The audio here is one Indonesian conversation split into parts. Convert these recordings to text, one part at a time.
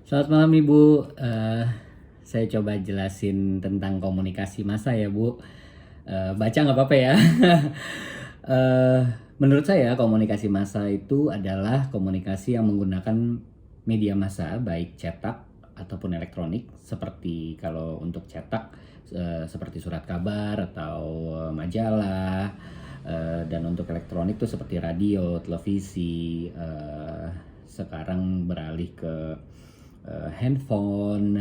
Selamat malam Ibu. Saya coba jelasin tentang komunikasi massa ya Bu. Baca nggak apa-apa ya. Eh, Menurut saya komunikasi massa itu adalah komunikasi yang menggunakan media massa baik cetak ataupun elektronik. Seperti kalau untuk cetak seperti surat kabar atau majalah. Dan untuk elektronik tuh seperti radio, televisi. Sekarang beralih ke handphone,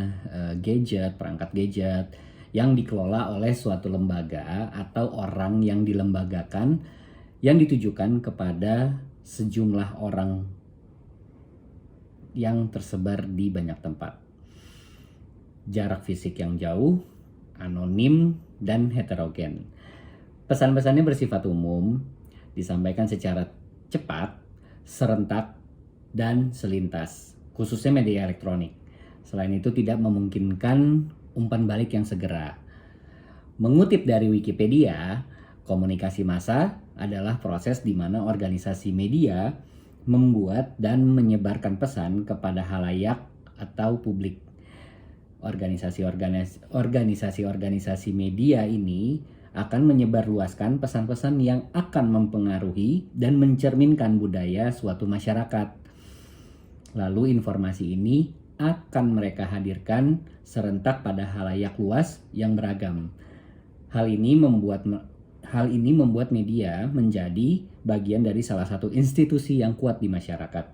gadget, perangkat gadget yang dikelola oleh suatu lembaga atau orang yang dilembagakan yang ditujukan kepada sejumlah orang yang tersebar di banyak tempat. Jarak fisik yang jauh, anonim, dan heterogen. Pesan-pesannya bersifat umum, disampaikan secara cepat, serentak, dan selintas, khususnya media elektronik. Selain itu tidak memungkinkan umpan balik yang segera. Mengutip dari Wikipedia, komunikasi massa adalah proses di mana organisasi media membuat dan menyebarkan pesan kepada halayak atau publik. Organisasi-organisasi media ini akan menyebarluaskan pesan-pesan yang akan mempengaruhi dan mencerminkan budaya suatu masyarakat. Lalu informasi ini akan mereka hadirkan serentak pada halayak luas yang beragam. Hal ini membuat media menjadi bagian dari salah satu institusi yang kuat di masyarakat.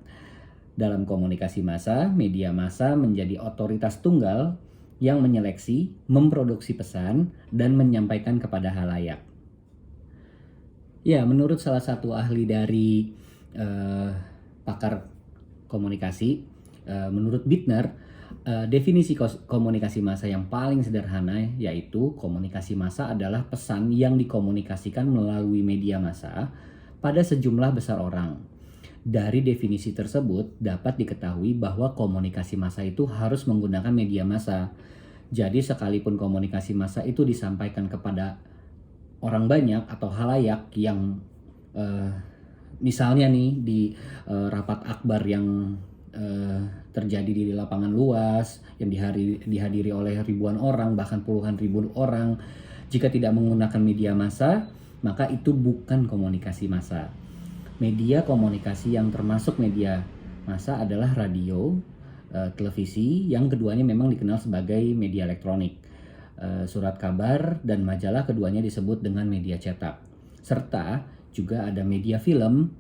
Dalam komunikasi massa, media massa menjadi otoritas tunggal yang menyeleksi, memproduksi pesan, dan menyampaikan kepada halayak. Ya, menurut salah satu ahli dari pakar komunikasi, menurut Bittner, definisi komunikasi massa yang paling sederhana yaitu komunikasi massa adalah pesan yang dikomunikasikan melalui media massa pada sejumlah besar orang. Dari definisi tersebut dapat diketahui bahwa komunikasi massa itu harus menggunakan media massa. Jadi sekalipun komunikasi massa itu disampaikan kepada orang banyak atau halayak yang misalnya nih di rapat akbar yang terjadi di lapangan luas yang dihadiri oleh ribuan orang, bahkan puluhan ribu orang, jika tidak menggunakan media massa, maka itu bukan komunikasi massa. Media komunikasi yang termasuk media massa adalah radio, televisi, yang keduanya memang dikenal sebagai media elektronik. Surat kabar dan majalah keduanya disebut dengan media cetak. Serta juga ada media film.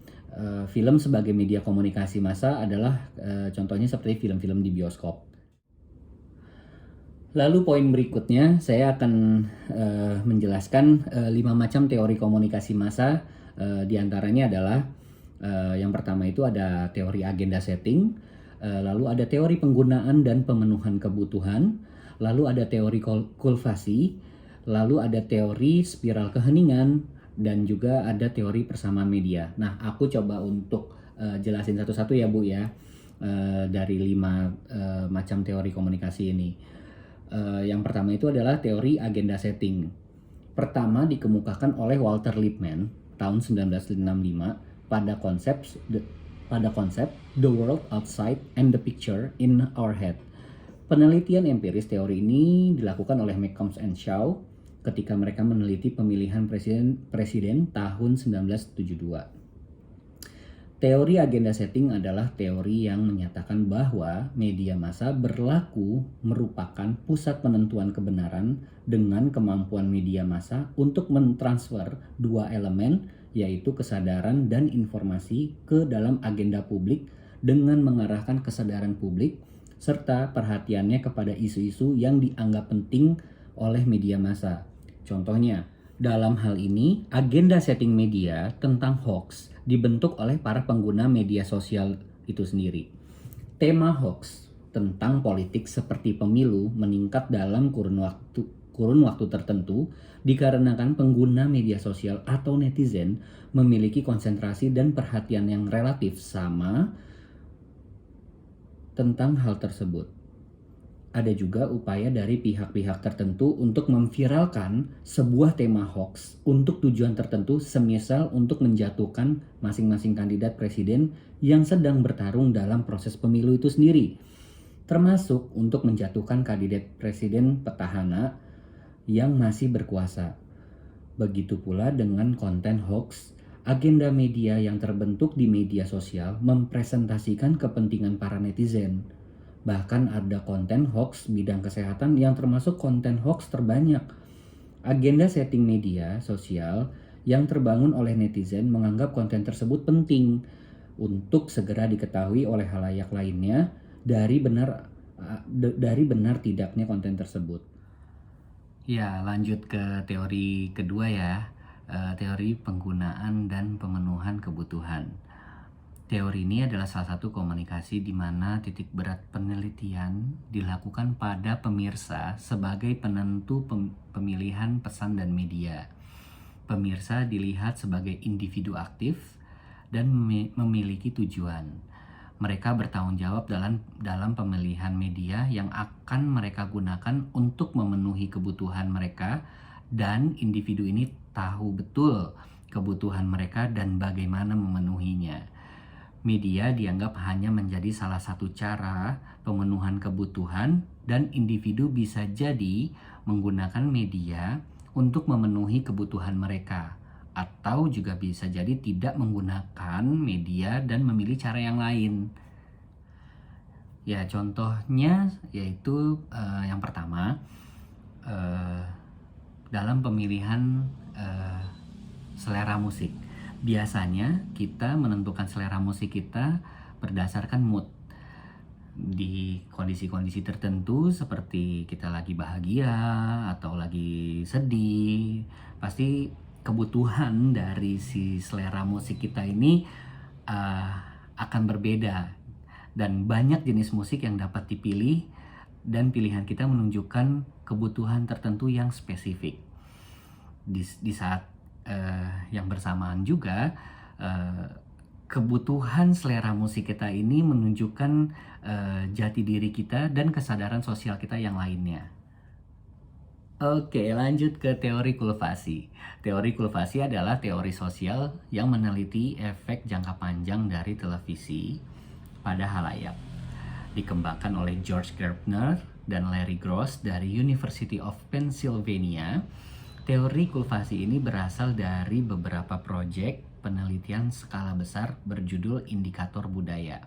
Film sebagai media komunikasi massa adalah contohnya seperti film-film di bioskop. Lalu poin berikutnya saya akan menjelaskan 5 macam teori komunikasi massa. Di antaranya adalah yang pertama itu ada teori agenda setting, lalu ada teori penggunaan dan pemenuhan kebutuhan, lalu ada teori kulvasi, lalu ada teori spiral keheningan, dan juga ada teori persamaan media. Nah, aku coba untuk jelasin satu-satu ya Bu ya, dari 5 macam teori komunikasi ini. Yang pertama itu adalah teori agenda setting. Pertama dikemukakan oleh Walter Lippmann tahun 1965 pada konsep The World Outside and the Picture in Our Head. Penelitian empiris teori ini dilakukan oleh McCombs and Shaw ketika mereka meneliti pemilihan presiden tahun 1972. Teori agenda setting adalah teori yang menyatakan bahwa media massa berlaku merupakan pusat penentuan kebenaran dengan kemampuan media massa untuk mentransfer dua elemen, yaitu kesadaran dan informasi ke dalam agenda publik dengan mengarahkan kesadaran publik serta perhatiannya kepada isu-isu yang dianggap penting oleh media massa. Contohnya, dalam hal ini, agenda setting media tentang hoax dibentuk oleh para pengguna media sosial itu sendiri. Tema hoax tentang politik seperti pemilu meningkat dalam kurun waktu tertentu dikarenakan pengguna media sosial atau netizen memiliki konsentrasi dan perhatian yang relatif sama tentang hal tersebut. Ada juga upaya dari pihak-pihak tertentu untuk memviralkan sebuah tema hoax untuk tujuan tertentu, semisal untuk menjatuhkan masing-masing kandidat presiden yang sedang bertarung dalam proses pemilu itu sendiri. termasuk untuk menjatuhkan kandidat presiden petahana yang masih berkuasa. Begitu pula dengan konten hoax, agenda media yang terbentuk di media sosial mempresentasikan kepentingan para netizen. Bahkan ada konten hoax bidang kesehatan yang termasuk konten hoax terbanyak. Agenda setting media sosial yang terbangun oleh netizen menganggap konten tersebut penting untuk segera diketahui oleh khalayak lainnya dari benar tidaknya konten tersebut. Ya, lanjut ke teori kedua ya, teori penggunaan dan pemenuhan kebutuhan. Teori ini adalah salah satu komunikasi di mana titik berat penelitian dilakukan pada pemirsa sebagai penentu pemilihan pesan dan media. Pemirsa dilihat sebagai individu aktif dan memiliki tujuan. Mereka bertanggung jawab dalam pemilihan media yang akan mereka gunakan untuk memenuhi kebutuhan mereka, dan individu ini tahu betul kebutuhan mereka dan bagaimana memenuhinya. Media dianggap hanya menjadi salah satu cara pemenuhan kebutuhan, dan individu bisa jadi menggunakan media untuk memenuhi kebutuhan mereka, atau juga bisa jadi tidak menggunakan media dan memilih cara yang lain. Ya, contohnya yaitu yang pertama, dalam pemilihan selera musik. Biasanya kita menentukan selera musik kita berdasarkan mood. Di kondisi-kondisi tertentu seperti kita lagi bahagia atau lagi sedih, pasti kebutuhan dari si selera musik kita ini akan berbeda, dan banyak jenis musik yang dapat dipilih, dan pilihan kita menunjukkan kebutuhan tertentu yang spesifik. Di saat yang bersamaan juga, kebutuhan selera musik kita ini menunjukkan jati diri kita dan kesadaran sosial kita yang lainnya. Oke, lanjut ke teori kultivasi. Teori kultivasi adalah teori sosial yang meneliti efek jangka panjang dari televisi pada khalayak. Dikembangkan oleh George Gerbner dan Larry Gross dari University of Pennsylvania. Teori kultivasi ini berasal dari beberapa proyek penelitian skala besar berjudul Indikator Budaya.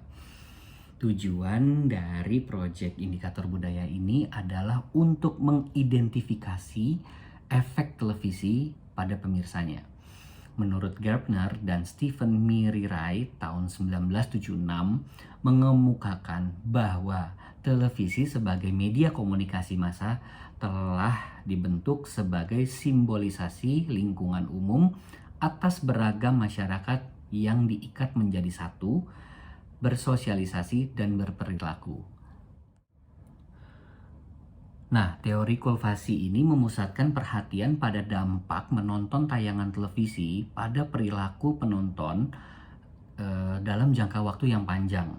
Tujuan dari proyek Indikator Budaya ini adalah untuk mengidentifikasi efek televisi pada pemirsanya. Menurut Gerbner dan Stephen Mirirai tahun 1976 mengemukakan bahwa televisi sebagai media komunikasi massa telah dibentuk sebagai simbolisasi lingkungan umum atas beragam masyarakat yang diikat menjadi satu, bersosialisasi dan berperilaku. Nah, teori kultivasi ini memusatkan perhatian pada dampak menonton tayangan televisi pada perilaku penonton dalam jangka waktu yang panjang.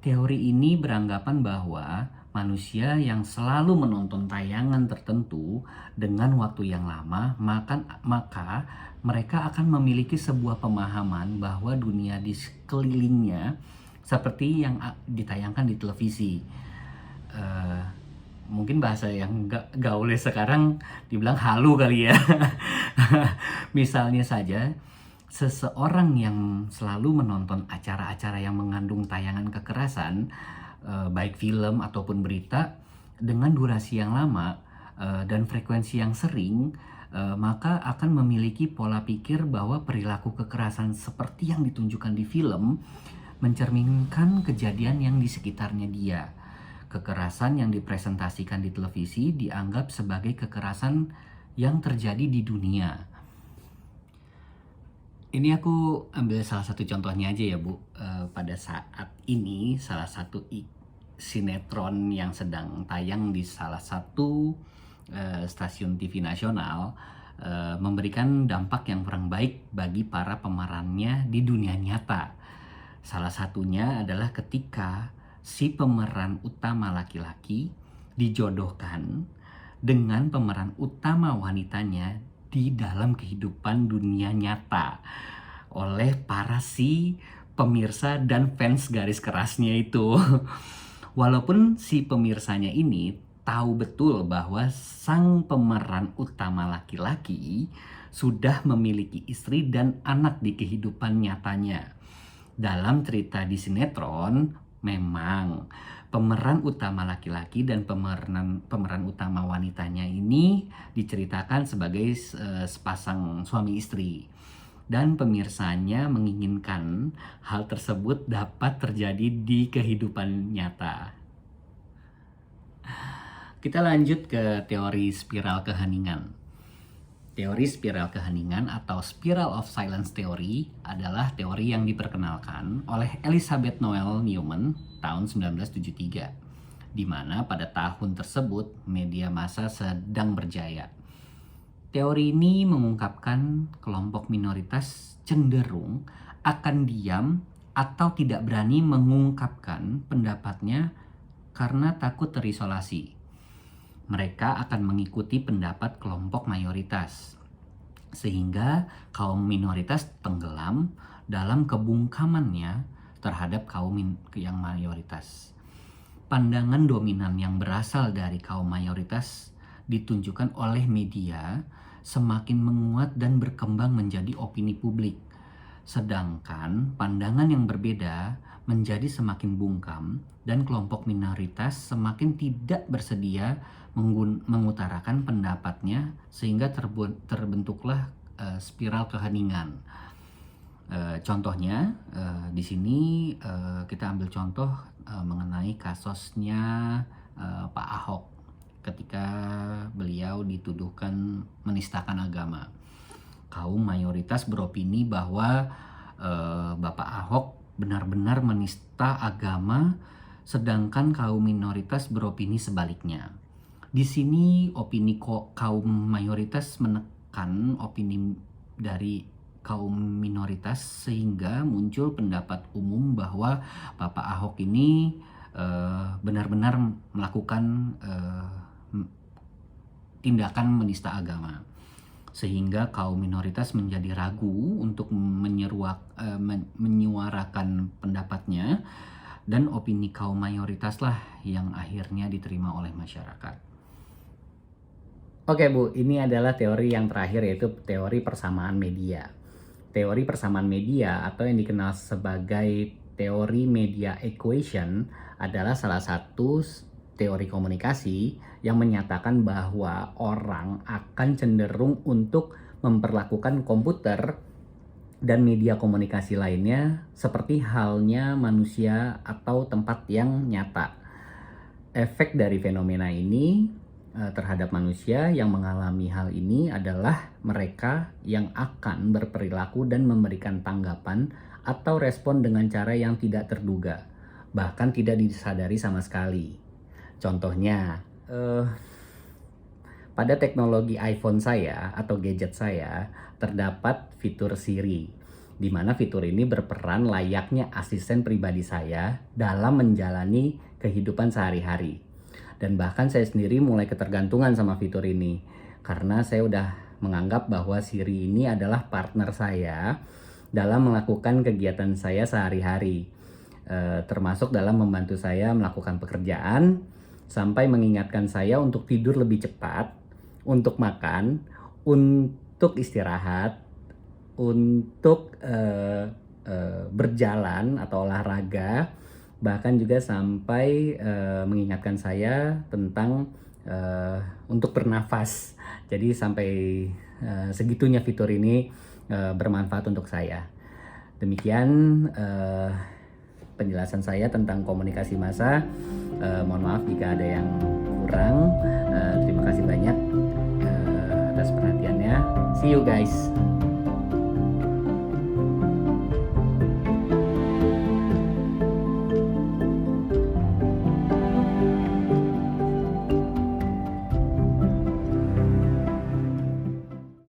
Teori ini beranggapan bahwa manusia yang selalu menonton tayangan tertentu dengan waktu yang lama, maka mereka akan memiliki sebuah pemahaman bahwa dunia di sekelilingnya seperti yang ditayangkan di televisi. Mungkin bahasa yang gaul sekarang dibilang halu kali ya. Misalnya saja, seseorang yang selalu menonton acara-acara yang mengandung tayangan kekerasan, baik film ataupun berita, dengan durasi yang lama dan frekuensi yang sering, maka akan memiliki pola pikir bahwa perilaku kekerasan seperti yang ditunjukkan di film mencerminkan kejadian yang di sekitarnya dia. Kekerasan yang dipresentasikan di televisi dianggap sebagai kekerasan yang terjadi di dunia. Ini aku ambil salah satu contohnya aja ya Bu. Pada saat ini salah satu sinetron yang sedang tayang di salah satu stasiun TV nasional memberikan dampak yang kurang baik bagi para pemerannya di dunia nyata. Salah satunya adalah ketika si pemeran utama laki-laki dijodohkan dengan pemeran utama wanitanya di dalam kehidupan dunia nyata oleh para si pemirsa dan fans garis kerasnya itu. Walaupun si pemirsanya ini tahu betul bahwa sang pemeran utama laki-laki sudah memiliki istri dan anak di kehidupan nyatanya. Dalam cerita di sinetron, memang pemeran utama laki-laki dan pemeran utama wanitanya ini diceritakan sebagai sepasang suami istri. Dan pemirsanya menginginkan hal tersebut dapat terjadi di kehidupan nyata. Kita lanjut ke teori spiral keheningan. Teori spiral keheningan atau spiral of silence theory adalah teori yang diperkenalkan oleh Elizabeth Noel Newman tahun 1973, di mana pada tahun tersebut media massa sedang berjaya. Teori ini mengungkapkan kelompok minoritas cenderung akan diam atau tidak berani mengungkapkan pendapatnya karena takut terisolasi. Mereka akan mengikuti pendapat kelompok mayoritas, sehingga kaum minoritas tenggelam dalam kebungkamannya terhadap kaum yang mayoritas. Pandangan dominan yang berasal dari kaum mayoritas ditunjukkan oleh media semakin menguat dan berkembang menjadi opini publik. Sedangkan pandangan yang berbeda menjadi semakin bungkam dan kelompok minoritas semakin tidak bersedia mengutarakan pendapatnya sehingga terbentuklah spiral keheningan. Contohnya di sini kita ambil contoh mengenai kasusnya Pak Ahok ketika beliau dituduhkan menistakan agama. Kaum mayoritas beropini bahwa Bapak Ahok benar-benar menista agama, sedangkan kaum minoritas beropini sebaliknya. Di sini opini kaum mayoritas menekan opini dari kaum minoritas sehingga muncul pendapat umum bahwa Bapak Ahok ini benar-benar melakukan tindakan menista agama, sehingga kaum minoritas menjadi ragu untuk menyuarakan pendapatnya, dan opini kaum mayoritas lah yang akhirnya diterima oleh masyarakat. Oke Bu, ini adalah teori yang terakhir, yaitu teori persamaan media. Teori persamaan media atau yang dikenal sebagai teori media equation adalah salah satu teori komunikasi yang menyatakan bahwa orang akan cenderung untuk memperlakukan komputer dan media komunikasi lainnya seperti halnya manusia atau tempat yang nyata. Efek dari fenomena ini terhadap manusia yang mengalami hal ini adalah mereka yang akan berperilaku dan memberikan tanggapan atau respon dengan cara yang tidak terduga, bahkan tidak disadari sama sekali. Contohnya, pada teknologi iPhone saya atau gadget saya terdapat fitur Siri, di mana fitur ini berperan layaknya asisten pribadi saya dalam menjalani kehidupan sehari-hari. Dan bahkan saya sendiri mulai ketergantungan sama fitur ini, karena saya udah menganggap bahwa Siri ini adalah partner saya dalam melakukan kegiatan saya sehari-hari, termasuk dalam membantu saya melakukan pekerjaan, sampai mengingatkan saya untuk tidur lebih cepat, untuk makan, untuk istirahat, untuk berjalan atau olahraga, bahkan juga sampai mengingatkan saya tentang untuk bernafas. Jadi sampai segitunya fitur ini bermanfaat untuk saya. Demikian penjelasan saya tentang komunikasi massa. Mohon maaf jika ada yang kurang. Terima kasih banyak atas perhatiannya. See you guys.